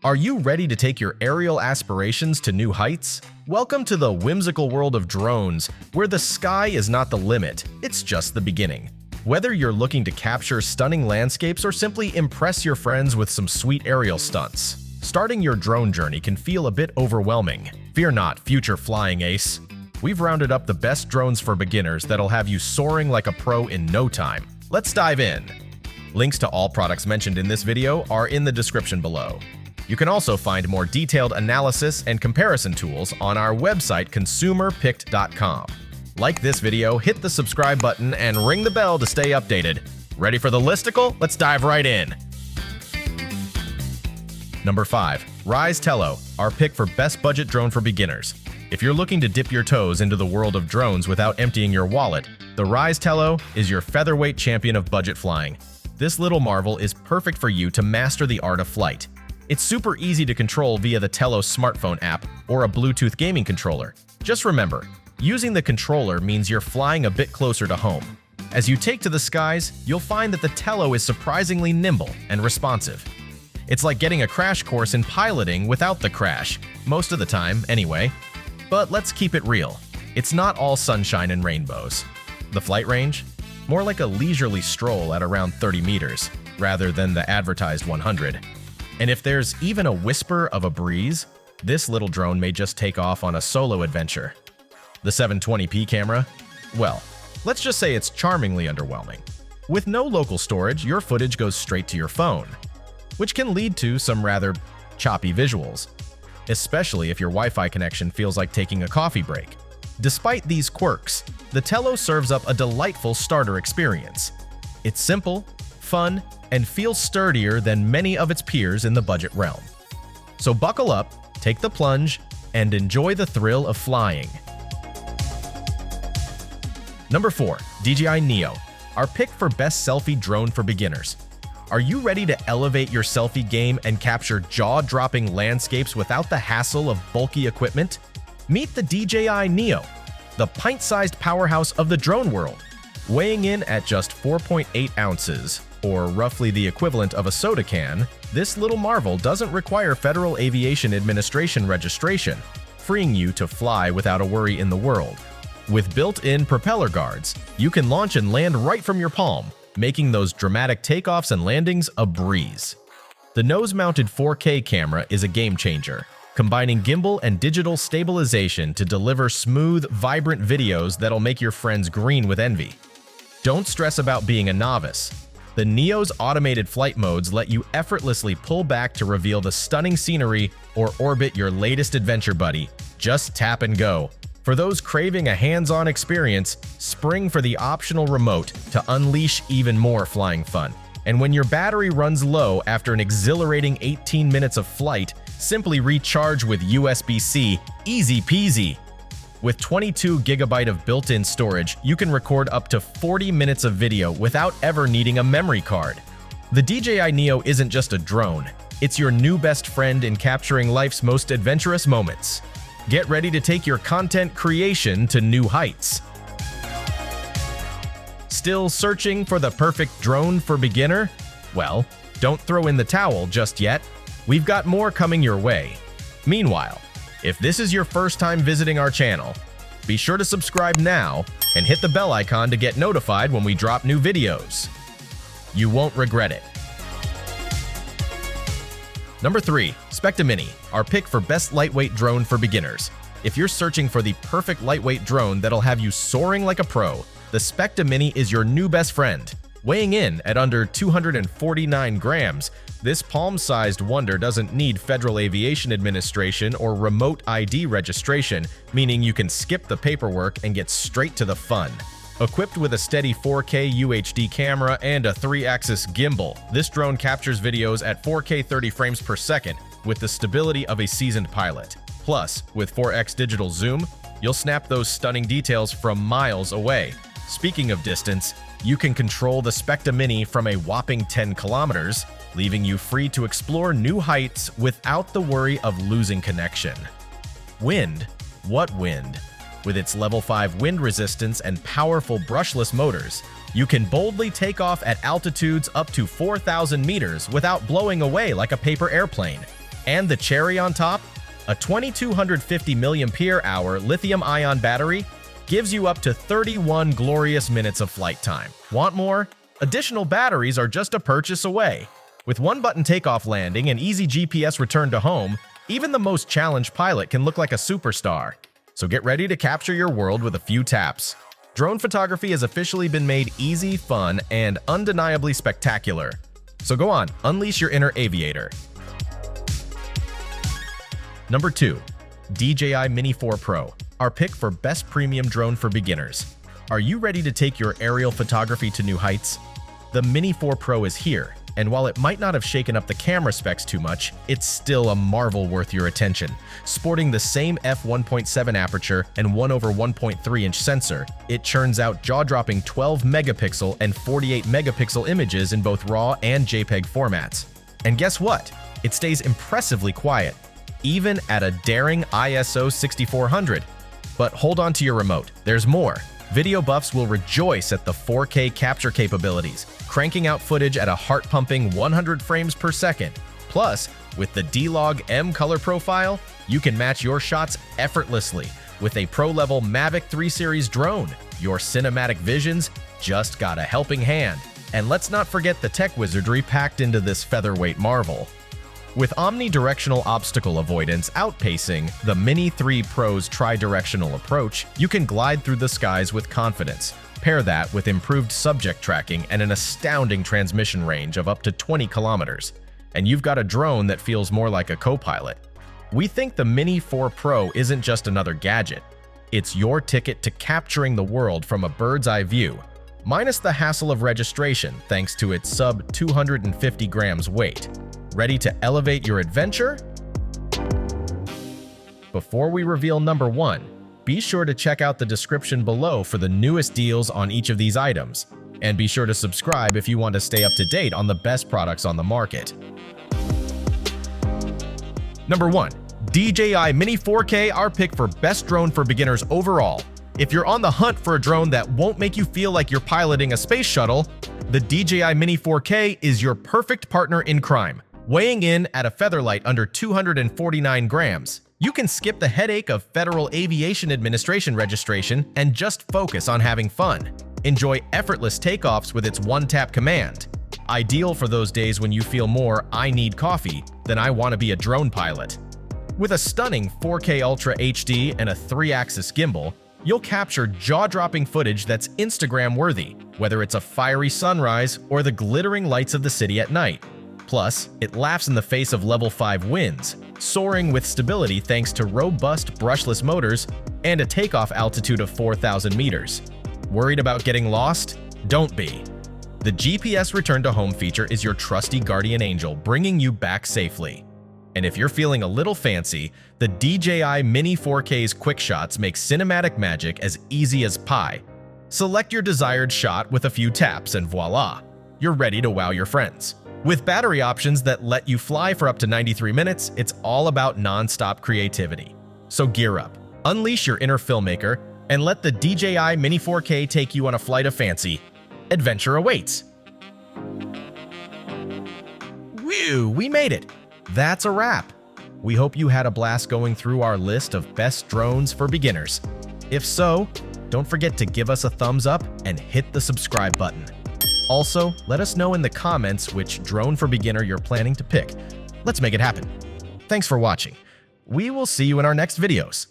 Are you ready to take your aerial aspirations to new heights? Welcome to the whimsical world of drones, where the sky is not the limit, it's just the beginning. Whether you're looking to capture stunning landscapes or simply impress your friends with some sweet aerial stunts, starting your drone journey can feel a bit overwhelming. Fear not, future flying ace. We've rounded up the best drones for beginners that'll have you soaring like a pro in no time. Let's dive in. Links to all products mentioned in this video are in the description below. You can also find more detailed analysis and comparison tools on our website consumerpicked.com. Like this video, hit the subscribe button, and ring the bell to stay updated. Ready for the listicle? Let's dive right in. Number 5. Ryze Tello, our pick for best budget drone for beginners. If you're looking to dip your toes into the world of drones without emptying your wallet, the Ryze Tello is your featherweight champion of budget flying. This little marvel is perfect for you to master the art of flight. It's super easy to control via the Tello smartphone app or a Bluetooth gaming controller. Just remember, using the controller means you're flying a bit closer to home. As you take to the skies, you'll find that the Tello is surprisingly nimble and responsive. It's like getting a crash course in piloting without the crash, most of the time anyway. But let's keep it real. It's not all sunshine and rainbows. The flight range? More like a leisurely stroll at around 30 meters, rather than the advertised 100. And if there's even a whisper of a breeze, this little drone may just take off on a solo adventure. The 720p camera? Well, let's just say it's charmingly underwhelming. With no local storage, your footage goes straight to your phone, which can lead to some rather choppy visuals, especially if your Wi-Fi connection feels like taking a coffee break. Despite these quirks, the Tello serves up a delightful starter experience. It's simple, fun, and feels sturdier than many of its peers in the budget realm. So buckle up, take the plunge, and enjoy the thrill of flying. Number 4. DJI Neo, our pick for best selfie drone for beginners. Are you ready to elevate your selfie game and capture jaw-dropping landscapes without the hassle of bulky equipment? Meet the DJI Neo, the pint-sized powerhouse of the drone world. Weighing in at just 4.8 ounces, or roughly the equivalent of a soda can, this little marvel doesn't require Federal Aviation Administration registration, freeing you to fly without a worry in the world. With built-in propeller guards, you can launch and land right from your palm, making those dramatic takeoffs and landings a breeze. The nose-mounted 4K camera is a game-changer, combining gimbal and digital stabilization to deliver smooth, vibrant videos that'll make your friends green with envy. Don't stress about being a novice. The Neo's automated flight modes let you effortlessly pull back to reveal the stunning scenery or orbit your latest adventure buddy. Just tap and go. For those craving a hands-on experience, spring for the optional remote to unleash even more flying fun. And when your battery runs low after an exhilarating 18 minutes of flight, simply recharge with USB-C, easy peasy. With 22 GB of built-in storage, you can record up to 40 minutes of video without ever needing a memory card. The DJI Neo isn't just a drone, it's your new best friend in capturing life's most adventurous moments. Get ready to take your content creation to new heights. Still searching for the perfect drone for beginner? Well, don't throw in the towel just yet. We've got more coming your way. Meanwhile, if this is your first time visiting our channel, be sure to subscribe now and hit the bell icon to get notified when we drop new videos. You won't regret it. Number 3. Specta Mini, our pick for best lightweight drone for beginners. If you're searching for the perfect lightweight drone that'll have you soaring like a pro, the Specta Mini is your new best friend. Weighing in at under 249 grams, this palm-sized wonder doesn't need Federal Aviation Administration or remote ID registration, meaning you can skip the paperwork and get straight to the fun. Equipped with a steady 4K UHD camera and a 3-axis gimbal, this drone captures videos at 4K 30 frames per second with the stability of a seasoned pilot. Plus, with 4x digital zoom, you'll snap those stunning details from miles away. Speaking of distance, you can control the Specta Mini from a whopping 10 kilometers, leaving you free to explore new heights without the worry of losing connection. Wind? What wind? With its level 5 wind resistance and powerful brushless motors, you can boldly take off at altitudes up to 4,000 meters without blowing away like a paper airplane. And the cherry on top? A 2250 mAh lithium-ion battery gives you up to 31 glorious minutes of flight time. Want more? Additional batteries are just a purchase away. With one-button takeoff landing and easy GPS return to home, even the most challenged pilot can look like a superstar. So get ready to capture your world with a few taps. Drone photography has officially been made easy, fun, and undeniably spectacular. So go on, unleash your inner aviator. Number 2. DJI Mini 4 Pro, our pick for best premium drone for beginners. Are you ready to take your aerial photography to new heights? The Mini 4 Pro is here, and while it might not have shaken up the camera specs too much, it's still a marvel worth your attention. Sporting the same f1.7 aperture and 1/1.3-inch sensor, it churns out jaw-dropping 12 megapixel and 48 megapixel images in both RAW and JPEG formats. And guess what? It stays impressively quiet, even at a daring ISO 6400. But hold on to your remote, there's more. Video buffs will rejoice at the 4K capture capabilities, cranking out footage at a heart-pumping 100 frames per second. Plus, with the D-Log M color profile, you can match your shots effortlessly with a pro-level Mavic 3 Series drone. Your cinematic visions just got a helping hand. And let's not forget the tech wizardry packed into this featherweight marvel. With omnidirectional obstacle avoidance outpacing the Mini 3 Pro's tri-directional approach, you can glide through the skies with confidence. Pair that with improved subject tracking and an astounding transmission range of up to 20 kilometers, and you've got a drone that feels more like a co-pilot. We think the Mini 4 Pro isn't just another gadget. It's your ticket to capturing the world from a bird's eye view, minus the hassle of registration thanks to its sub 250 grams weight. Ready to elevate your adventure? Before we reveal number 1, be sure to check out the description below for the newest deals on each of these items. And be sure to subscribe if you want to stay up to date on the best products on the market. Number 1. DJI Mini 4K, our pick for best drone for beginners overall. If you're on the hunt for a drone that won't make you feel like you're piloting a space shuttle, the DJI Mini 4K is your perfect partner in crime. Weighing in at a featherlight under 249 grams, you can skip the headache of Federal Aviation Administration registration and just focus on having fun. Enjoy effortless takeoffs with its one-tap command. Ideal for those days when you feel more "I need coffee" than "I want to be a drone pilot." With a stunning 4K Ultra HD and a 3-axis gimbal, you'll capture jaw-dropping footage that's Instagram-worthy, whether it's a fiery sunrise or the glittering lights of the city at night. Plus, it laughs in the face of level 5 winds, soaring with stability thanks to robust brushless motors and a takeoff altitude of 4,000 meters. Worried about getting lost? Don't be. The GPS Return to Home feature is your trusty guardian angel, bringing you back safely. And if you're feeling a little fancy, the DJI Mini 4K's quick shots make cinematic magic as easy as pie. Select your desired shot with a few taps and voila, you're ready to wow your friends. With battery options that let you fly for up to 93 minutes, it's all about non-stop creativity. So gear up, unleash your inner filmmaker, and let the DJI Mini 4K take you on a flight of fancy. Adventure awaits! Whew, we made it! That's a wrap! We hope you had a blast going through our list of best drones for beginners. If so, don't forget to give us a thumbs up and hit the subscribe button. Also, let us know in the comments which drone for beginner you're planning to pick. Let's make it happen. Thanks for watching. We will see you in our next videos.